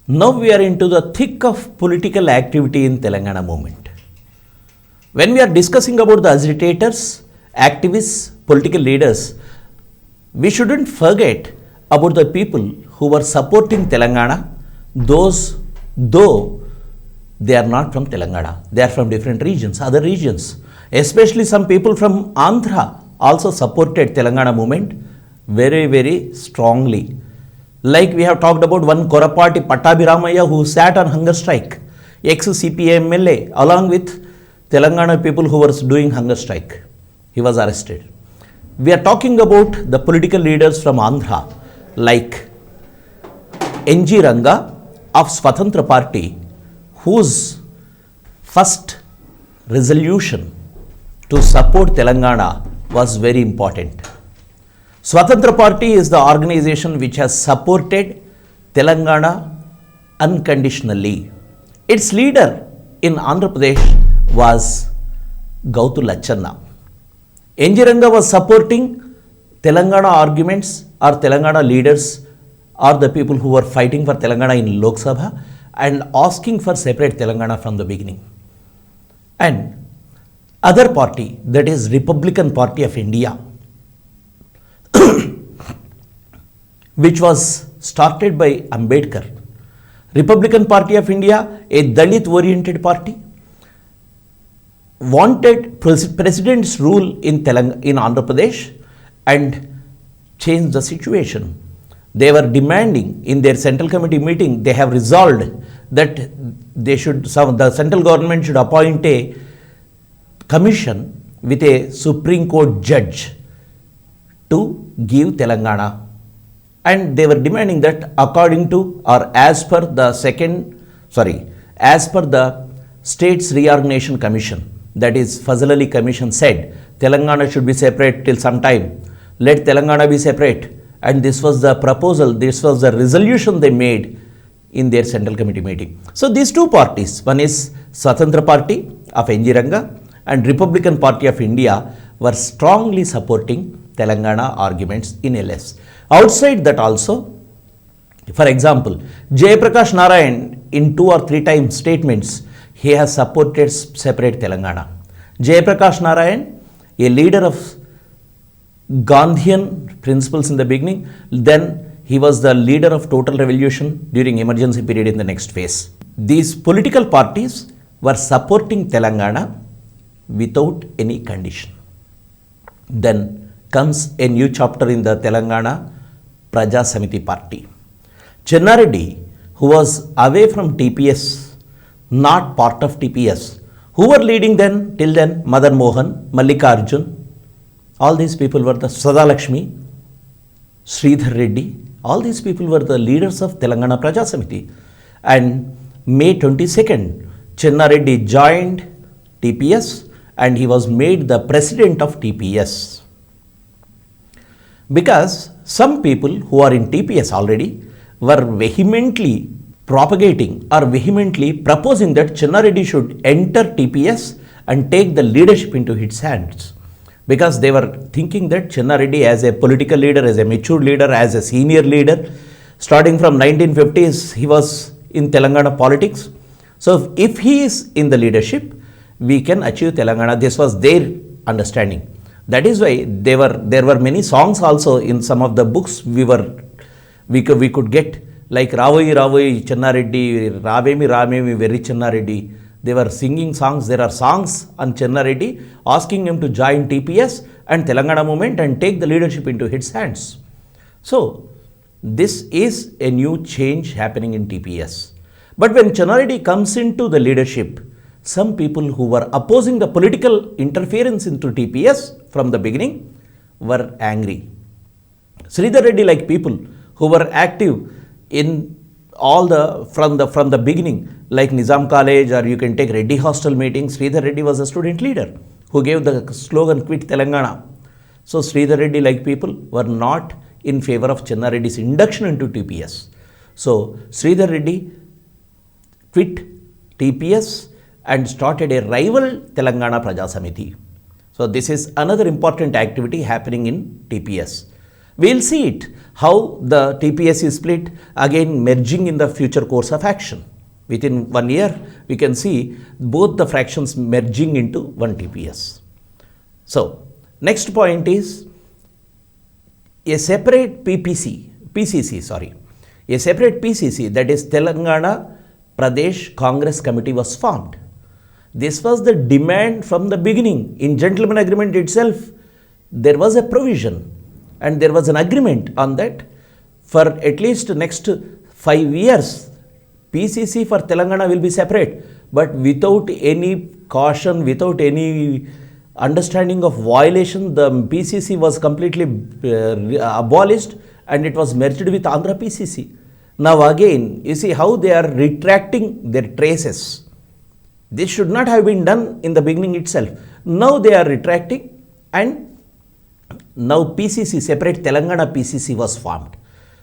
Now we are into the thick of political activity in Telangana movement. When we are discussing about the agitators, activists, political leaders, we shouldn't forget about the people who were supporting Telangana, those though they are not from Telangana, they are from different regions, other regions. Especially some people from Andhra also supported Telangana movement very, very strongly. Like we have talked about one 𝗘𝗍 𝗵𝗃 who sat on hunger strike, ex-CPA MLA, along with Telangana people who were doing hunger strike. He was arrested. We are talking about the political leaders from Andhra, like N.G. Ranga of Swatantra Party, whose first resolution to support Telangana was very important. Swatantra Party is the organization which has supported Telangana unconditionally. Its leader in Andhra Pradesh was 𝗂𝗽𝗓𝗧. N.G. Ranga was supporting Telangana arguments or Telangana leaders or the people who were fighting for Telangana in Lok Sabha and asking for separate Telangana from the beginning. And other party, that is Republican Party of India, which was started by Ambedkar. Republican Party of India, a Dalit oriented party, wanted president's rule in Andhra Pradesh and change the situation. They were demanding in their central committee meeting, they have resolved that the central government should appoint a commission with a Supreme Court judge to give Telangana. And they were demanding that according to or as per the States Reorganization Commission, that is Fazal Ali Commission said, Telangana should be separate till some time. Let Telangana be separate. And this was the proposal, this was the resolution they made in their central committee meeting. So these two parties, one is Swatantra Party of N.G. Ranga and Republican Party of India, were strongly supporting Telangana arguments in LS. Outside that also, for example, Jayaprakash Narayan in 2 or 3 times statements, he has supported separate Telangana. Jayaprakash Narayan, a leader of Gandhian principles in the beginning, then he was the leader of total revolution during emergency period in the next phase. These political parties were supporting Telangana without any condition. Then comes a new chapter in the Telangana Praja Samiti Party. Chennareddy, who was away from TPS, not part of TPS, who were leading then, till then, Madan Mohan, Mallikarjun, all these people were the Sadalakshmi, Sridhar Reddy, all these people were the leaders of Telangana Praja Samiti. And May 22nd, Chennareddy joined TPS and he was made the president of TPS. Because some people who are in TPS already were vehemently propagating or vehemently proposing that Chennareddy should enter TPS and take the leadership into his hands. Because they were thinking that Chennareddy as a political leader, as a mature leader, as a senior leader, starting from 1950s, he was in Telangana politics. So if he is in the leadership, we can achieve Telangana. This was their understanding. That is why there were many songs also in some of the books we could get, like Ravoyi Ravoyi Chennareddy, Ravemi Ramemi Very Chennareddy. They were singing songs. There are songs on Chennareddy asking him to join TPS and Telangana movement and take the leadership into his hands. So this is a new change happening in TPS. But when Chennareddy comes into the leadership, some people who were opposing the political interference into TPS from the beginning were angry. Sridhar Reddy, like people who were active in all from the beginning, like Nizam College, or you can take Reddy Hostel meetings. Sridhar Reddy was a student leader who gave the slogan "Quit Telangana." So Sridhar Reddy, like people, were not in favor of Chennareddy's induction into TPS. So Sridhar Reddy quit TPS and started a rival Telangana Praja Samiti. So this is another important activity happening in TPS. We'll see it, how the TPS is split, again merging in the future course of action. Within 1 year, we can see both the fractions merging into one TPS. So, next point is a separate PCC, a separate PCC, that is Telangana Pradesh Congress Committee, was formed. This was the demand from the beginning. In gentleman agreement itself, there was a provision and there was an agreement on that for at least next 5 years. PCC for Telangana will be separate, but without any caution, without any understanding of violation, the PCC was completely abolished and it was merged with Andhra PCC. Now again, you see how they are retracting their traces. This should not have been done in the beginning itself. Now they are retracting, and now PCC, separate Telangana PCC, was formed.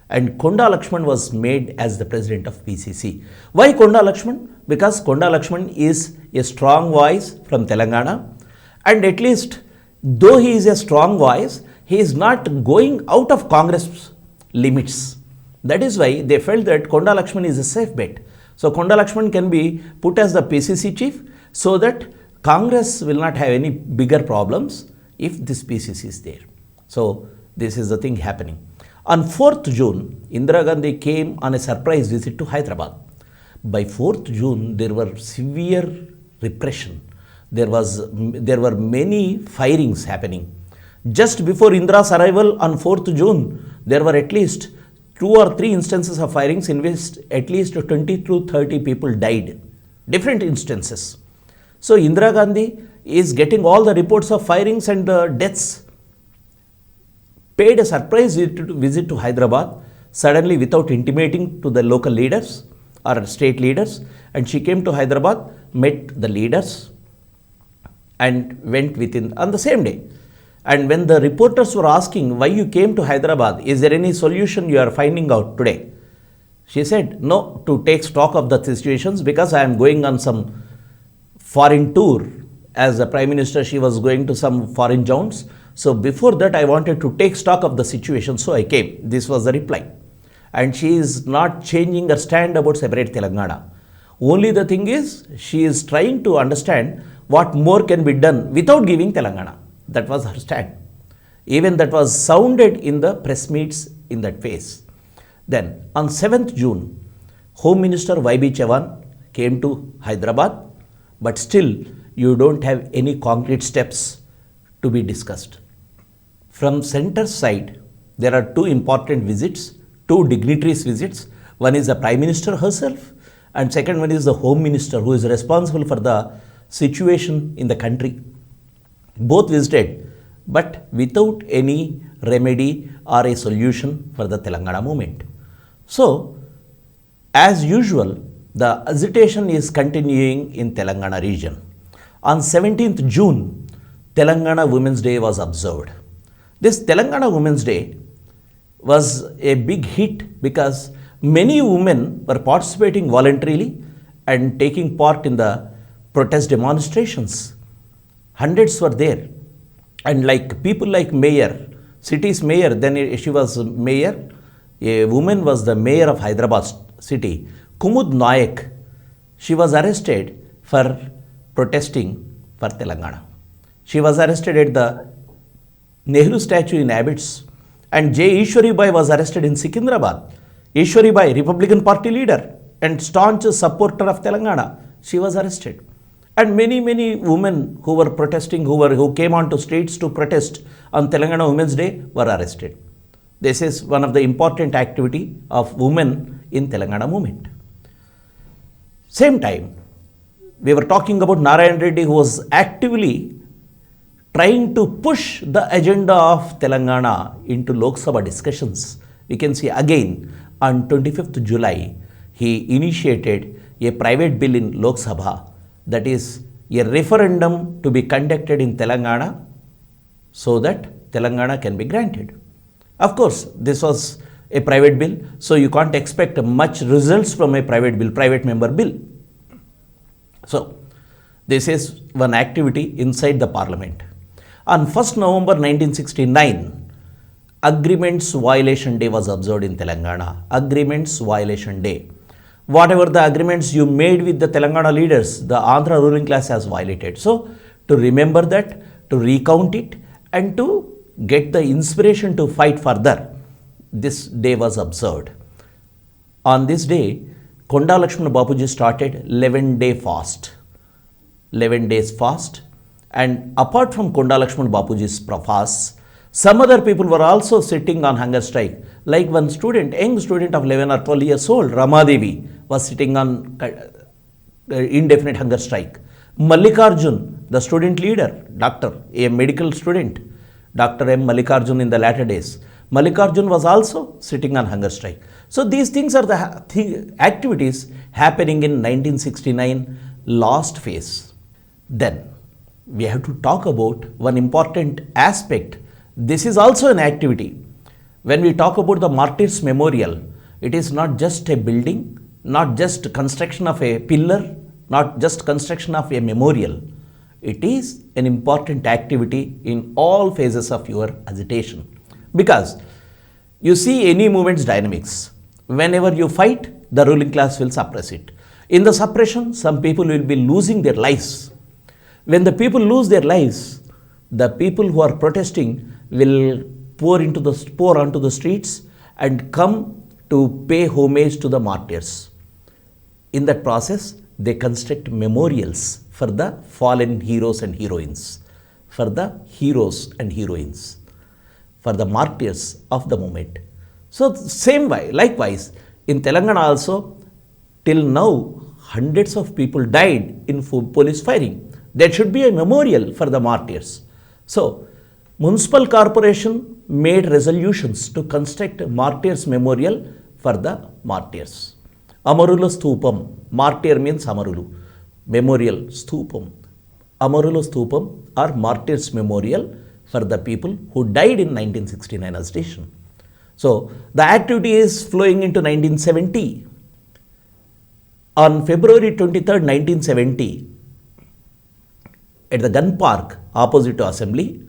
And Konda Lakshman was made as the president of PCC. Why Konda Lakshman? Because Konda Lakshman is a strong voice from Telangana, and at least though he is a strong voice, he is not going out of Congress limits. That is why they felt that Konda Lakshman is a safe bet. So Konda Lakshman can be put as the PCC chief so that Congress will not have any bigger problems if this PCC is there. So this is the thing happening. On 4th June, Indira Gandhi came on a surprise visit to Hyderabad. By 4th June, there were severe repression. There were many firings happening. Just before Indira's arrival on 4th June, there were at least 2 or 3 instances of firings in which at least 20 to 30 people died. Different instances. So Indira Gandhi is getting all the reports of firings and deaths. Paid a surprise visit to Hyderabad, suddenly without intimating to the local leaders or state leaders, and she came to Hyderabad, met the leaders and went within on the same day. And when the reporters were asking why you came to Hyderabad, is there any solution you are finding out today? She said, no, to take stock of the situations, because I am going on some foreign tour. As the Prime Minister, she was going to some foreign zones. So before that, I wanted to take stock of the situation, so I came. This was the reply. And she is not changing her stand about separate Telangana. Only the thing is, she is trying to understand what more can be done without giving Telangana. That was her stand. Even that was sounded in the press meets in that phase. Then on 7th June, Home Minister 𝗬𝗏 came to Hyderabad, but still you don't have any concrete steps to be discussed. From center side, there are 2 important visits, 2 dignitaries visits. One is the Prime Minister herself, and second one is the Home Minister, who is responsible for the situation in the country. Both visited, but without any remedy or a solution for the Telangana movement. So, as usual, the agitation is continuing in Telangana region. On 17th June, Telangana Women's Day was observed. This Telangana Women's Day was a big hit because many women were participating voluntarily and taking part in the protest demonstrations. Hundreds were there, and like people like mayor, city's mayor, then she was mayor, a woman was the mayor of Hyderabad city, Kumud Nayak. She was arrested for protesting for Telangana. She was arrested at the Nehru statue in Abbots, and 𝗳𝗍𝗍 was arrested in Secunderabad. 𝗍𝗍, Republican Party leader and staunch supporter of Telangana, she was arrested. And many women who were protesting, who came onto streets to protest on Telangana Women's Day, were arrested. This is one of the important activity of women in Telangana movement. Same time, we were talking about Narayan Reddy, who was actively trying to push the agenda of Telangana into Lok Sabha discussions. We can see again on 25th July, he initiated a private bill in Lok Sabha, that is a referendum to be conducted in Telangana so that Telangana can be granted. Of course, this was a private bill, so you can't expect much results from a private bill, private member bill. So, this is one activity inside the parliament. On 1st November 1969, Agreements Violation Day was observed in Telangana. Agreements Violation Day. Whatever the agreements you made with the Telangana leaders, the Andhra ruling class has violated. So, to remember that, to recount it, and to get the inspiration to fight further, this day was observed. On this day, Konda Lakshmana Bapuji started 11-day fast. 11 days fast. And apart from Konda Lakshmana Bapuji's fast, some other people were also sitting on hunger strike. Like one student, young student of 11 or 12 years old, Ramadevi, was sitting on indefinite hunger strike. Mallikarjun, the student leader, doctor, a medical student, Dr. M. Mallikarjun in the latter days, Mallikarjun was also sitting on hunger strike. So these things are the activities happening in 1969 last phase. Then we have to talk about one important aspect. This is also an activity. When we talk about the Martyrs Memorial, it is not just a building, not just construction of a pillar, not just construction of a memorial. It is an important activity in all phases of your agitation. Because you see any movement's dynamics. Whenever you fight, the ruling class will suppress it. In the suppression, some people will be losing their lives. When the people lose their lives, the people who are protesting will pour onto the streets and come to pay homage to the martyrs. In that process, they construct memorials for the fallen heroes and heroines, for the heroes and heroines, for the martyrs of the movement. So same way, likewise, in Telangana also, till now, hundreds of people died in police firing. There should be a memorial for the martyrs. So, Municipal Corporation made resolutions to construct Martyrs Memorial for the martyrs. Amarula Sthupam, martyr means Amarulu, memorial, Sthupam. Amarula Sthupam or Martyrs Memorial for the people who died in 1969 agitation. So, the activity is flowing into 1970. On February 23rd, 1970, at the gun park opposite to Assembly,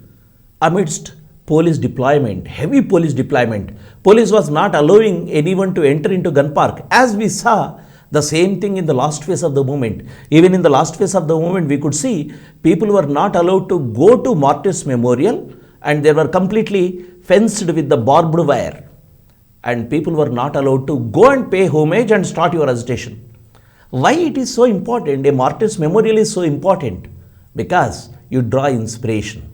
amidst police deployment, heavy police deployment, police was not allowing anyone to enter into gun park. As we saw the same thing in the last phase of the movement. Even in the last phase of the movement, we could see people were not allowed to go to Martyrs Memorial and they were completely fenced with the barbed wire. And people were not allowed to go and pay homage and start your agitation. Why it is so important? A Martyrs Memorial is so important because you draw inspiration.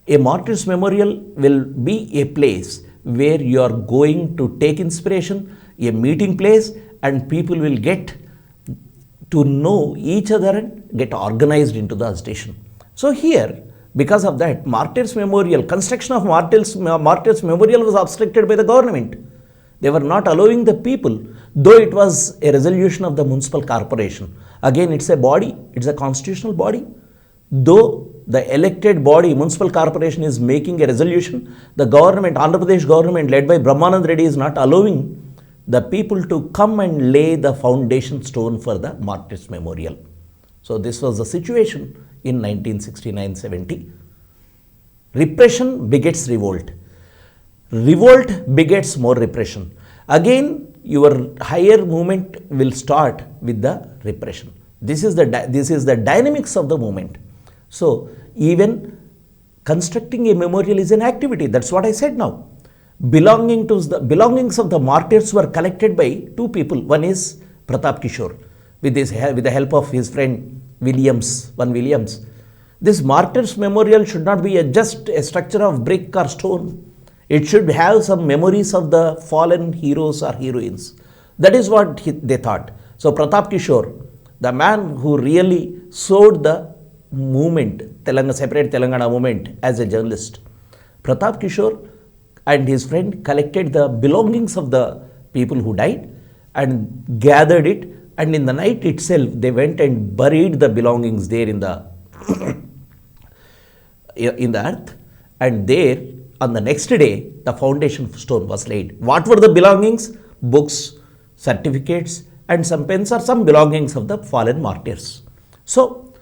A Martyrs Memorial will be a place where you are going to take inspiration, a meeting place, and people will get to know each other and get organized into the agitation. So here, because of that, Martyrs Memorial, construction of Martyrs Memorial was obstructed by the government. They were not allowing the people, though it was a resolution of the Municipal Corporation. Again, it's a body, it's a constitutional body. Though the elected body, Municipal Corporation, is making a resolution, the government, Andhra Pradesh government led by Brahmanand Reddy, is not allowing the people to come and lay the foundation stone for the Martyrs Memorial. So this was the situation in 1969-70. Repression begets revolt. Revolt begets more repression. Again, your higher movement will start with the repression. This is the dynamics of the movement. So, even constructing a memorial is an activity. That's what I said now. Belongings of the martyrs were collected by two people. One is Pratap with the help of his friend Williams. This Martyrs Memorial should not be just a structure of brick or stone. It should have some memories of the fallen heroes or heroines. That is what they thought. So Pratap Kishore, the man who really sowed the movement, separate Telangana movement as a journalist, Pratap Kishore and his friend collected the belongings of the people who died and gathered it, and in the night itself they went and buried the belongings there in the in the earth, and there on the next day the foundation stone was laid. What were the belongings? Books, certificates, and some pens or some belongings of the fallen martyrs. So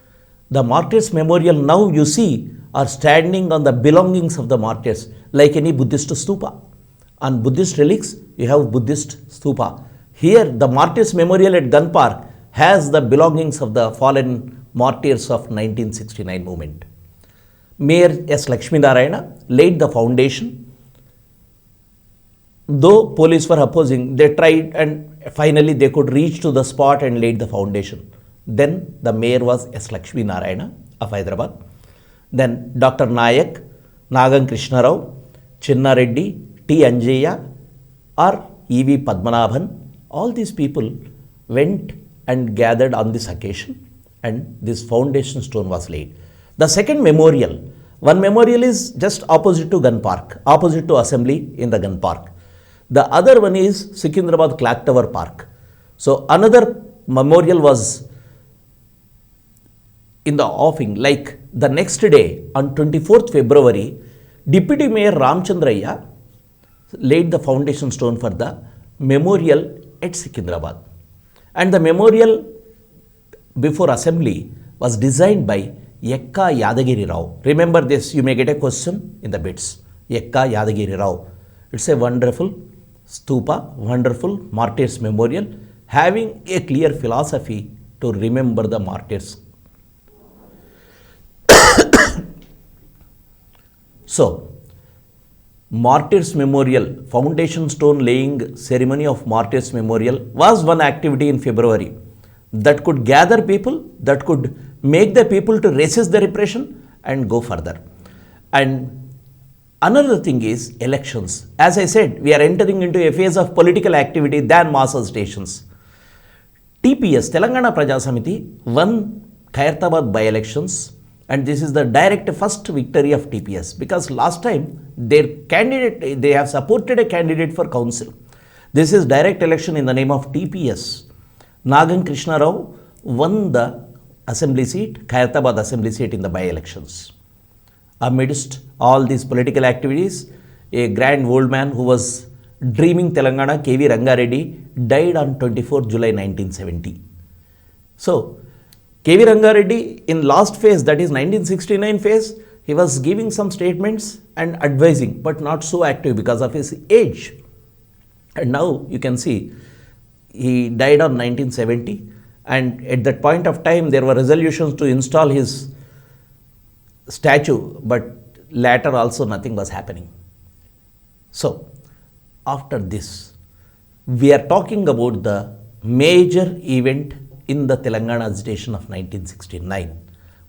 the Martyrs Memorial now you see are standing on the belongings of the martyrs. like any Buddhist stupa. On Buddhist relics, you have Buddhist stupa. Here, the Martyrs Memorial at Gun Park has the belongings of the fallen martyrs of 1969 movement. Mayor 𝗧𝗦𝗔𝗧 laid the foundation. Though police were opposing, they tried and finally they could reach to the spot and laid the foundation. Then the mayor was 𝗧𝗦𝗔𝗧 of Hyderabad. Then Dr. Nayak, Nagan Krishna Rao, Chinna Reddy, T. Anjaya or E.V. Padmanabhan, all these people went and gathered on this occasion and this foundation stone was laid. The second memorial, one memorial is just opposite to Gun Park, opposite to assembly in the Gun Park. The other one is Secunderabad Clock Tower Park. So another memorial was in the offing, like the next day on 24th February, Deputy Mayor Ramchandrayya laid the foundation stone for the memorial at Secunderabad. And the memorial before assembly was designed by 𝗂𝗽𝗍𝗪. Remember this, you may get a question in the bits. 𝗂𝗽𝗍𝗪. It's a wonderful stupa, wonderful martyrs memorial, having a clear philosophy to remember the martyrs. So, Martyrs Memorial, foundation stone laying ceremony of Martyrs Memorial was one activity in February that could gather people, that could make the people to resist the repression and go further. And another thing is elections. As I said, we are entering into a phase of political activity than mass agitations. TPS, Telangana Praja Samiti, won 𝗘𝗍𝗺 by-elections, and this is the direct first victory of TPS because last time their candidate, they have supported a candidate for council. This is direct election in the name of TPS. Nagan Krishna Rao won the assembly seat, 𝗘𝗍𝗺 assembly seat in the by-elections. Amidst all these political activities, a grand old man who was dreaming Telangana, K.V. Rangareddy, died on 24 July 1970. So, K.V. Rangareddy in last phase, that is 1969 phase, he was giving some statements and advising, but not so active because of his age. And now you can see, he died on 1970, and at that point of time, there were resolutions to install his statue, but later also nothing was happening. So, after this, we are talking about the major event in the Telangana agitation of 1969.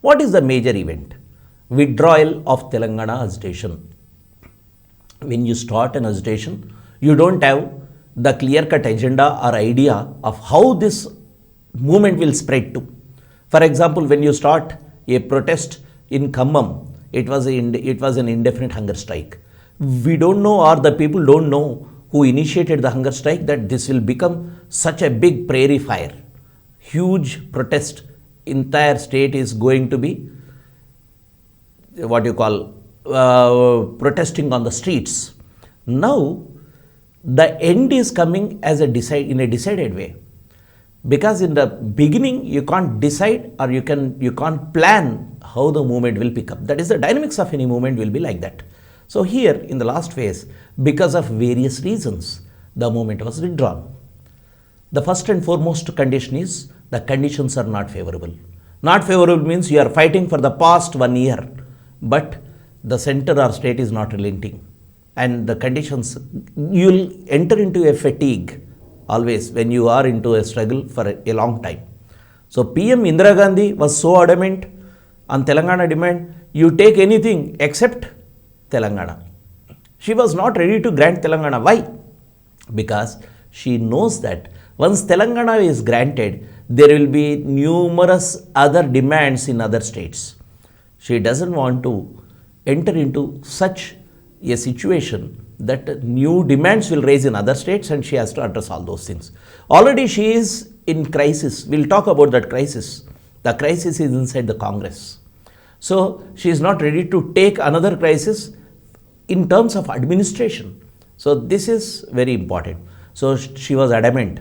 What is the major event? Withdrawal of Telangana agitation. When you start an agitation, you don't have the clear-cut agenda or idea of how this movement will spread to. For example, when you start a protest in Khammam, it was an indefinite hunger strike. We don't know, or the people don't know who initiated the hunger strike, that this will become such a big prairie fire. Huge protest, entire state is going to be protesting on the streets. Now, the end is coming as in a decided way. Because in the beginning, you can't decide or you can't plan how the movement will pick up. That is, the dynamics of any movement will be like that. So here in the last phase, because of various reasons, the movement was withdrawn. The first and foremost condition is the conditions are not favorable. Not favorable means you are fighting for the past 1 year, but the center or state is not relenting. And the conditions, you will enter into a fatigue always when you are into a struggle for a long time. So PM Indira Gandhi was so adamant on Telangana demand, you take anything except Telangana. She was not ready to grant Telangana. Why? Because she knows that once Telangana is granted, there will be numerous other demands in other states. She doesn't want to enter into such a situation that new demands will raise in other states and she has to address all those things. Already she is in crisis. We'll talk about that crisis. The crisis is inside the Congress. So she is not ready to take another crisis in terms of administration. So this is very important. So she was adamant.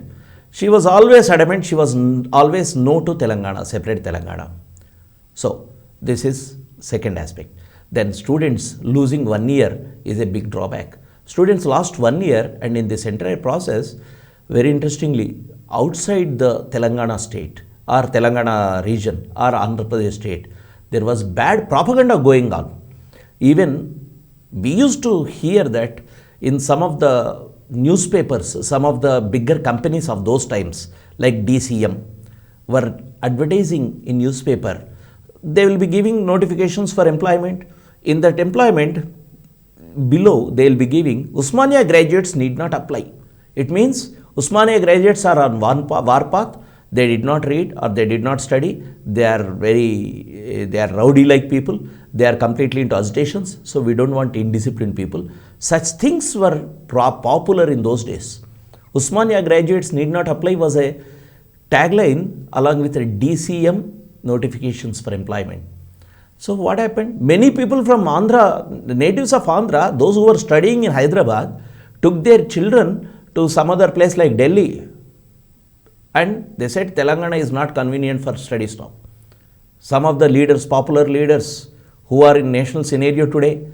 She was always adamant. She was always no to Telangana, separate Telangana. So this is second aspect. then students losing 1 year is a big drawback. Students lost 1 year, and in this entire process, very interestingly, outside the Telangana state or Telangana region or Andhra Pradesh state, there was bad propaganda going on. Even we used to hear that in some of the newspapers, some of the bigger companies of those times, like DCM, were advertising in newspaper. They will be giving notifications for employment. In that employment, below they will be giving Osmania graduates need not apply. It means Osmania graduates are on war path. They did not read or they did not study. They are rowdy like people. They are completely into agitations. So we don't want indisciplined people. Such things were popular in those days. Osmania graduates need not apply was a tagline along with a DCM notifications for employment. So what happened? Many people from Andhra, the natives of Andhra, those who were studying in Hyderabad, took their children to some other place like Delhi, and they said Telangana is not convenient for studies now. Some of the leaders, popular leaders who are in national scenario today,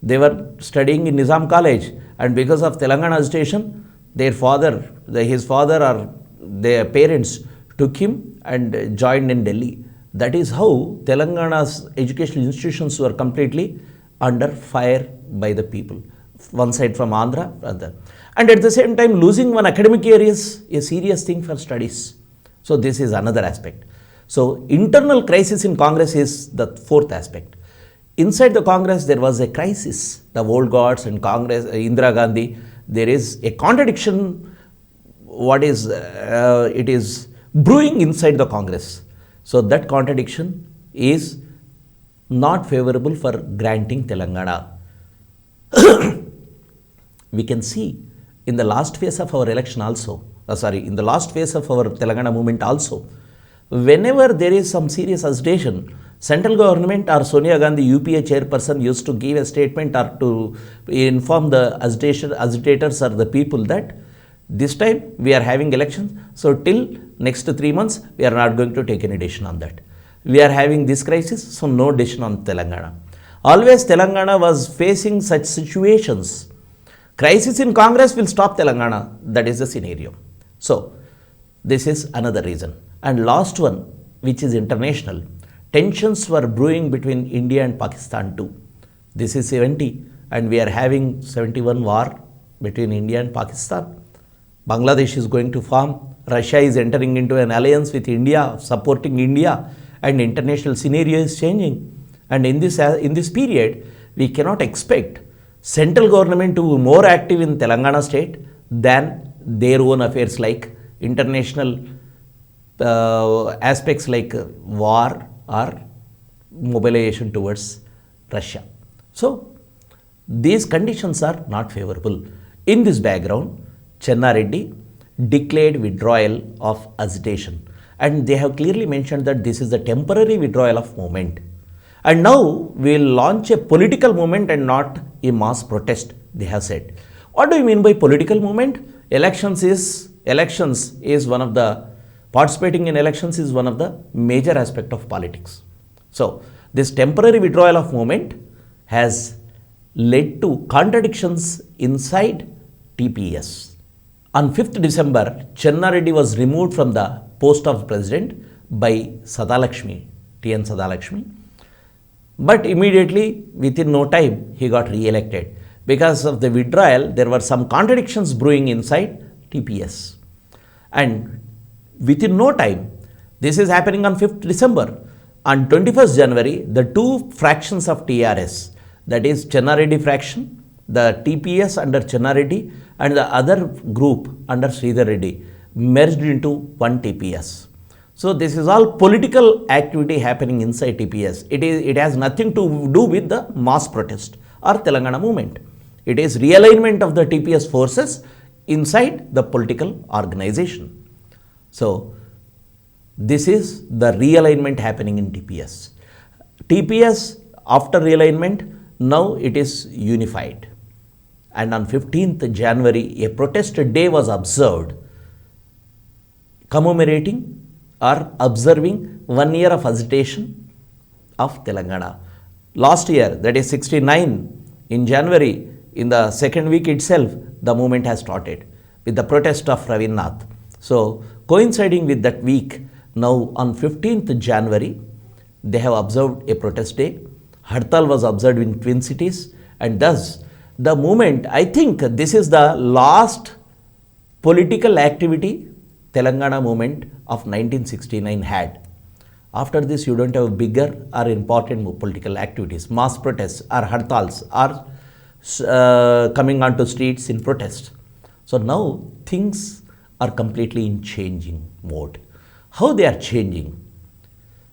they were studying in Nizam College, and because of Telangana agitation, his father or their parents took him and joined in Delhi. That is how Telangana's educational institutions were completely under fire by the people. One side from Andhra, other. And at the same time, losing one academic year is a serious thing for studies. So this is another aspect. So internal crisis in Congress is the fourth aspect. Inside the Congress, there was a crisis. The old gods and Congress, Indira Gandhi, there is a contradiction. It is brewing inside the Congress. So that contradiction is not favorable for granting Telangana. We can see in the last phase of our election also, in the last phase of our Telangana movement also, whenever there is some serious agitation, central government or Sonia Gandhi, UPA chairperson, used to give a statement or to inform the agitators or the people that this time we are having elections, so till next 3 months we are not going to take any decision on that. We are having this crisis, so no decision on Telangana. Always Telangana was facing such situations. Crisis in Congress will stop Telangana. That is the scenario. So this is another reason. And last one, which is international. Tensions were brewing between India and Pakistan too. This is 70, and we are having 71 war between India and Pakistan. Bangladesh is going to form. Russia is entering into an alliance with India, supporting India, and international scenario is changing. And in this period, we cannot expect central government to be more active in Telangana state than their own affairs like international aspects like war or mobilization towards Russia. So these conditions are not favorable. In this background, Chen-Reddy declared withdrawal of agitation, and they have clearly mentioned that this is the temporary withdrawal of movement. And now we will launch a political movement and not a mass protest, they have said. What do you mean by political movement? Participating in elections is one of the major aspect of politics. So this temporary withdrawal of movement has led to contradictions inside TPS. On 5th December, Chen-Reddy was removed from the post of president by T.N. 𝗬𝗏. But immediately, within no time, he got re-elected. Because of the withdrawal, there were some contradictions brewing inside TPS. And within no time, this is happening on 5th December. On 21st January, the two fractions of TRS, that is Chen-Reddy fraction, the TPS under Chen-Reddy and the other group under Sridhar Reddy, merged into one TPS. So this is all political activity happening inside TPS. It has nothing to do with the mass protest or Telangana movement. It is realignment of the TPS forces inside the political organization. So this is the realignment happening in TPS. TPS after realignment, now it is unified. And on 15th January, a protest day was observed commemorating or observing 1 year of agitation of Telangana. Last year, that is 69, in January, in the second week itself, the movement has started with the protest of Ravindra. So, coinciding with that week, now on 15th January, they have observed a protest day. Hartal was observed in Twin Cities, and thus the movement, I think this is the last political activity Telangana movement of 1969 had. After this, you don't have bigger or important political activities. Mass protests or hartals are coming onto streets in protest. So now things are completely in changing mode. How they are changing?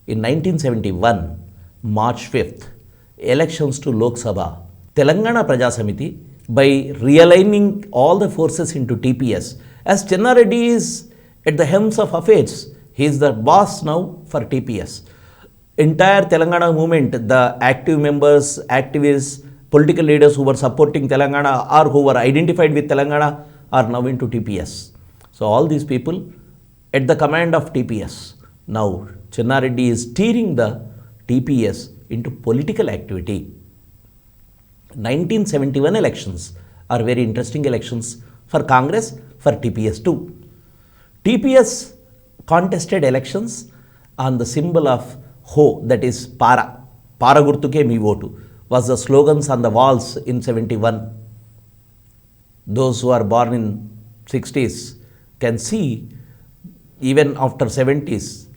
In 1971, March 5th, elections to Lok Sabha, Telangana Praja Samiti, by realigning all the forces into TPS, as Chenna Reddy is at the helm of affairs, he is the boss now for TPS. Entire Telangana movement, the active members, activists, political leaders who were supporting Telangana or who were identified with Telangana are now into TPS. So all these people at the command of TPS. Now Chenna Reddy is steering the TPS into political activity. 1971 elections are very interesting elections for Congress, for TPS too. TPS contested elections on the symbol of Ho, that is Para. Para Gurtuke Mi Votu was the slogans on the walls in 71. Those who are born in 60s can see, even after 70s,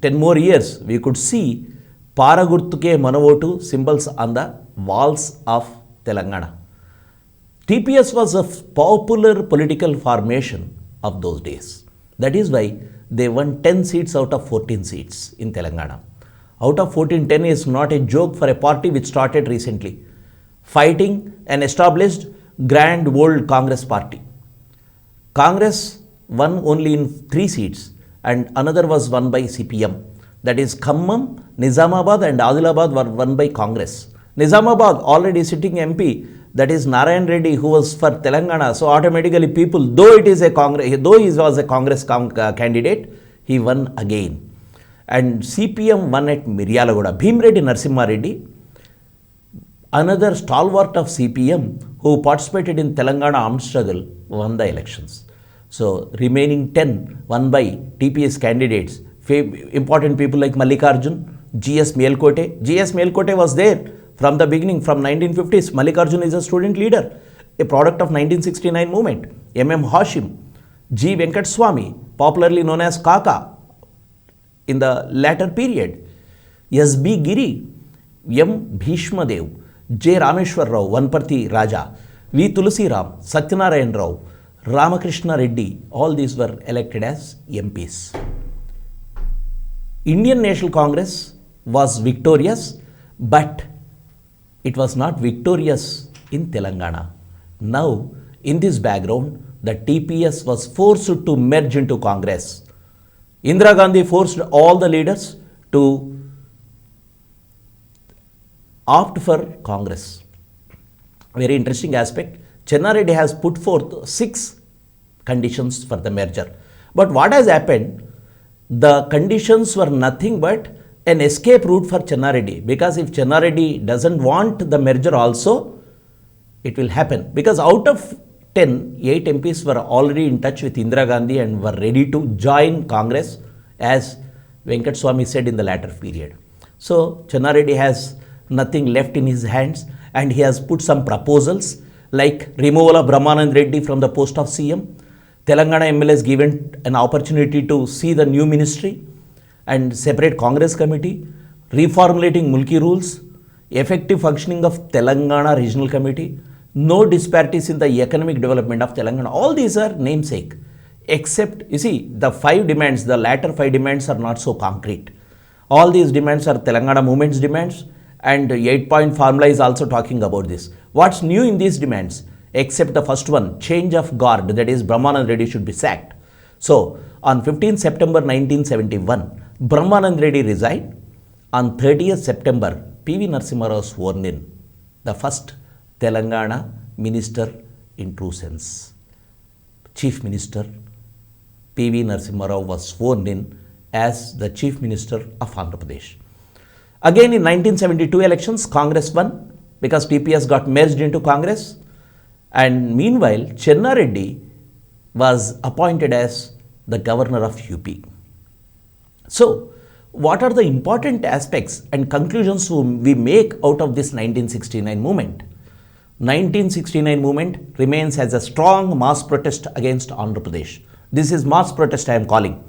10 more years, we could see Para Gurtuke Manavotu symbols on the walls of Telangana. TPS was a popular political formation of those days. That is why they won 10 seats out of 14 seats in Telangana. Out of 14, 10 is not a joke for a party which started recently, fighting an established grand old Congress party. Congress won only in 3 seats and another was won by CPM. That is Khammam, Nizamabad and Adilabad were won by Congress. Nizamabad already sitting MP, that is Narayan Reddy, who was for Telangana. So automatically people, though he was a Congress candidate, he won again. And CPM won at Miryalaguda. Bhimreddy Narasimha Reddy, another stalwart of CPM who participated in Telangana armed struggle, won the elections. So remaining 10 won by TPS candidates. Important people like Mallikarjun, G.S. Mêlkote. G.S. Mêlkote was there from the beginning, from 1950s. Mallikarjun is a student leader, a product of 1969 movement. M.M. Hashim, G. Venkateswamy, popularly known as Kaka in the latter period. S.B. Giri, 𝗹𝗶𝗁𝗺, J. Rameshwar Rao, Vanparthi Raja, V. Tulsi Ram, Satyanarayan Rao, Ramakrishna Reddy, all these were elected as MPs. Indian National Congress was victorious, but it was not victorious in Telangana. Now, in this background, the TPS was forced to merge into Congress. Indira Gandhi forced all the leaders to opt for Congress. Very interesting aspect. Chenna Reddy has put forth 6 conditions for the merger. But what has happened? The conditions were nothing but an escape route for Chenna Reddy, because if Chenna Reddy doesn't want the merger also, it will happen. Because out of 10, 8 MPs were already in touch with Indira Gandhi and were ready to join Congress, as Venkateswamy said in the latter period. So Chenna Reddy has nothing left in his hands, and he has put some proposals like removal of Brahmanand Reddy from the post of CM, Telangana MLAs given an opportunity to see the new ministry and separate Congress committee, reformulating Mulki rules, effective functioning of Telangana Regional Committee, no disparities in the economic development of Telangana. All these are namesake, except, you see, the 5 demands, the latter 5 demands are not so concrete. All these demands are Telangana movement's demands, and 8-point formula is also talking about this. What's new in these demands? Except the first one, change of guard, that is Brahmanand Reddy should be sacked. So, on 15 September 1971, Brahmanand Reddy resigned. On 30th September, P.V. Narasimha Rao sworn in, the first Telangana minister in true sense. Chief Minister P.V. Narasimha Rao was sworn in as the Chief Minister of Andhra Pradesh. Again in 1972 elections, Congress won because TPS got merged into Congress, and meanwhile 𝗳𝗏𝗺𝗃 was appointed as the governor of UP. So, what are the important aspects and conclusions we make out of this 1969 movement? 1969 movement remains as a strong mass protest against Andhra Pradesh. This is mass protest I am calling.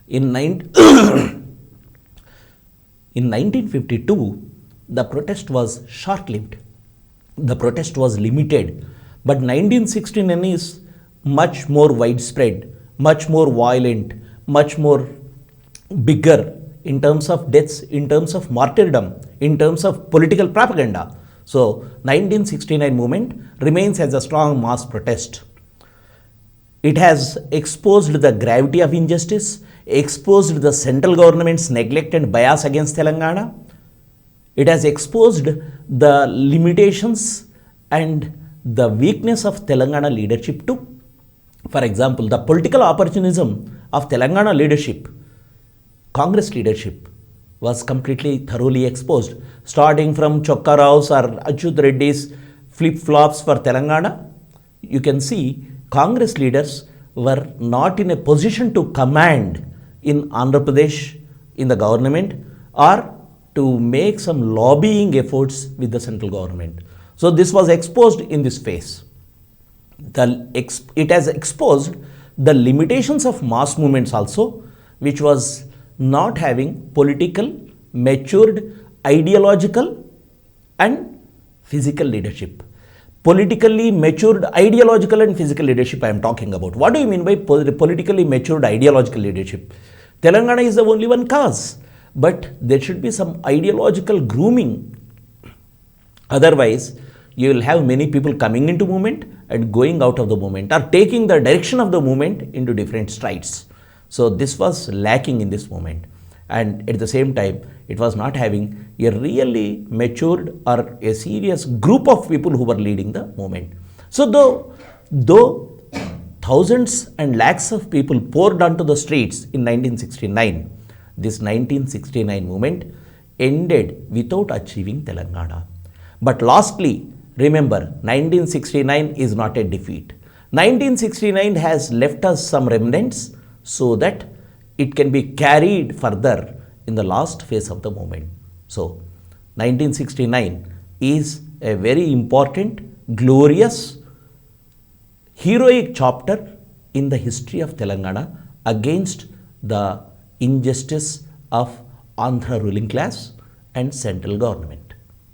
In 1952, the protest was short-lived. The protest was limited, but 1969 is much more widespread, much more violent, much more bigger in terms of deaths, in terms of martyrdom, in terms of political propaganda. So 1969 movement remains as a strong mass protest. It has exposed the gravity of injustice, exposed the central government's neglect and bias against Telangana. It has exposed the limitations and the weakness of Telangana leadership too. For example, the political opportunism of Telangana leadership, Congress leadership, was completely thoroughly exposed, starting from Chokka Rao's or Achyut Reddy's flip-flops for Telangana. You can see Congress leaders were not in a position to command in Andhra Pradesh in the government or to make some lobbying efforts with the central government. So this was exposed in this phase. It has exposed the limitations of mass movements also, which was not having political, matured, ideological and physical leadership. Politically matured, ideological and physical leadership I am talking about. What do you mean by politically matured, ideological leadership? Telangana is the only one cause, but there should be some ideological grooming. Otherwise, you will have many people coming into movement and going out of the movement or taking the direction of the movement into different strides. So this was lacking in this movement, and at the same time it was not having a really matured or a serious group of people who were leading the movement. So though thousands and lakhs of people poured onto the streets in 1969, this 1969 movement ended without achieving Telangana. But lastly, remember, 1969 is not a defeat. 1969 has left us some remnants so that it can be carried further in the last phase of the movement. So 1969 is a very important, glorious, heroic chapter in the history of Telangana against the injustice of Andhra ruling class and central government.